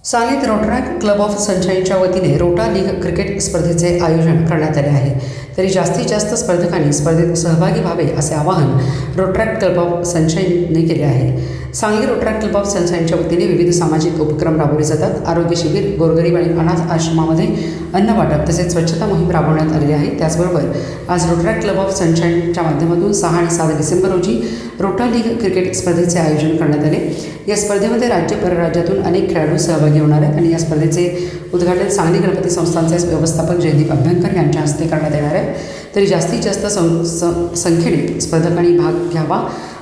सांगलीत Rotaract club of सनशाईनच्या वतीने रोटा league cricket स्पर्धेचे आयोजन करण्यात आले आहे. तरी जास्तीत जास्त स्पर्धकांनी स्पर्धेत सहभागी व्हावे असे आवाहन रोटरॅक्ट क्लब ऑफ सनशाईनने केले आहे. सांगली रोटरॅक्ट क्लब ऑफ सनशाईनच्या वतीने विविध सामाजिक उपक्रम राबवले जातात. आरोग्य शिबिर, गोरगरीब आणि अनाथ आश्रमामध्ये अन्न वाटप तसेच स्वच्छता मोहीम राबवण्यात आलेली आहे. त्याचबरोबर आज रोटरॅक्ट क्लब ऑफ सनशाईनच्या माध्यमातून 6 आणि 7 डिसेंबर रोजी रोटा लीग क्रिकेट स्पर्धेचे आयोजन करण्यात आले. या स्पर्धेमध्ये राज्य परराज्यातून अनेक खेळाडू सहभागी होणार आहेत आणि या स्पर्धेचे उद्घाटन सांगली गणपती संस्थांचे व्यवस्थापक जयदीप अभ्यंकर यांच्या हस्ते करण्यात येणार आहे. तरी जास्तीत जास्त संख्येने स्पर्धकांनी भाग घ्यावा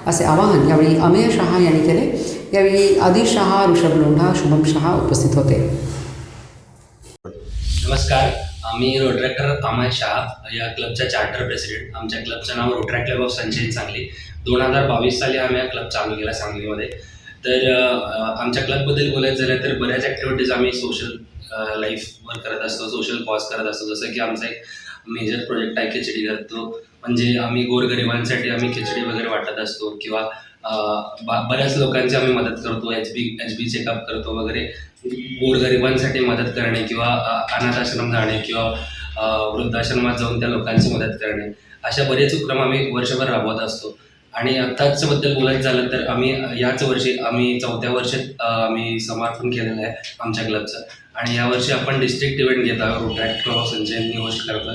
असे आवाहन यावेळी अमेय शहा यांनी केले. यावेळी आदिश शहा, ऋषभ लोंढा, शुभम शहा उपस्थित होते. नमस्कार, आम्ही रोटरॅक्टर अमेय शहा या क्लबचा चार्टर प्रेसिडेंट. आमच्या क्लबचं नाव Rotaract club of Sunshine Sangli. 2022 साली आम्ही हा क्लब चालू केला सांगलीमध्ये. तर आमच्या क्लबबद्दल बोलायचं झालं तर बऱ्याच ॲक्टिव्हिटीज आम्ही सोशल लाईफवर करत असतो, सोशल कॉज करत असतो. जसं की आमचा एक मेजर प्रोजेक्ट आहे खिचडी करतो, म्हणजे आम्ही गोरगरिबांसाठी आम्ही खिचडी वगैरे वाटत असतो किंवा बऱ्याच लोकांची आम्ही मदत करतो. एच बी चेकअप करतो वगैरे. गोरगरिबांसाठी मदत करणे किंवा अनाथ आश्रम जाणे किंवा वृद्धाश्रमात जाऊन त्या लोकांची मदत करणे, अशा बरेच उपक्रम आम्ही वर्षभर राबवत असतो. आणि आत्ताच्याबद्दल बोलायचं झालं तर आम्ही याच वर्षी 4थ्या वर्षात आम्ही समर्पण केलेलं आहे आमच्या क्लबचं. आणि यावर्षी आपण डिस्ट्रिक्ट इव्हेंट घेत आहोत. रोटरॅक्ट क्लब ऑफ सनशाईननी होस्ट करतो.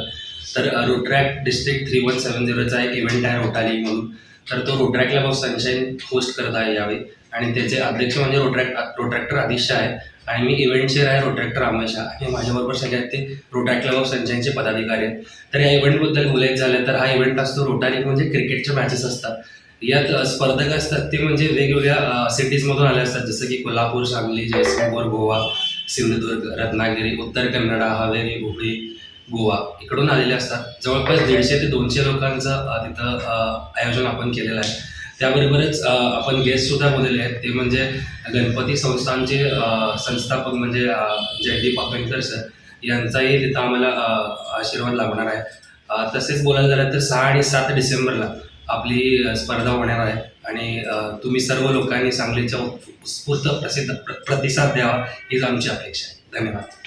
तर रोटरॅक्ट डिस्ट्रिक्ट 3170चा एक इव्हेंट आहे रोटा लीग म्हणून. तर तो Rotaract club of sunshine host करत आहे यावेळी. आणि त्याचे अध्यक्ष म्हणजे रोटरॅक्टर आदिश आहे आणि मी इव्हेंट चेअर आहे रोटरॅक्टर अमेय शहा. आणि माझ्याबरोबर सगळ्यात ते रोटरॅक्ट क्लब ऑफ सनशाईनचे पदाधिकारी आहेत. तर या इव्हेंटबद्दल बोलायचं झालं तर हा इव्हेंट असतो रोटा लीग, म्हणजे क्रिकेटच्या मॅचेस असतात. यात स्पर्धक असतात ते म्हणजे वेगवेगळ्या सिटीजमधून आले असतात, जसं की कोल्हापूर, सांगली, जयसिंगपूर, गोवा, सिंधुदुर्ग, रत्नागिरी, उत्तर कन्नडा, हावेरी, हुबळी, गोवा इकडून आलेले असतात. जवळपास 150 ते 200 लोकांचं तिथं आयोजन आपण केलेलं आहे. त्याबरोबरच आपण गेस्टसुद्धा बोललेले आहेत, ते म्हणजे गणपती संस्थांचे संस्थापक म्हणजे जयदीप अभ्यंकर सर यांचाही तिथं आम्हाला आशीर्वाद लाभणार आहे. तसेच बोलायला झालं तर 6 आणि 7 डिसेंबरला आपली स्पर्धा होणार आहे. आणि तुम्ही सर्व लोकांनी सांगलीच्या उत्स्फूर्त प्रतिसाद द्यावा हीच आमची अपेक्षा आहे. धन्यवाद.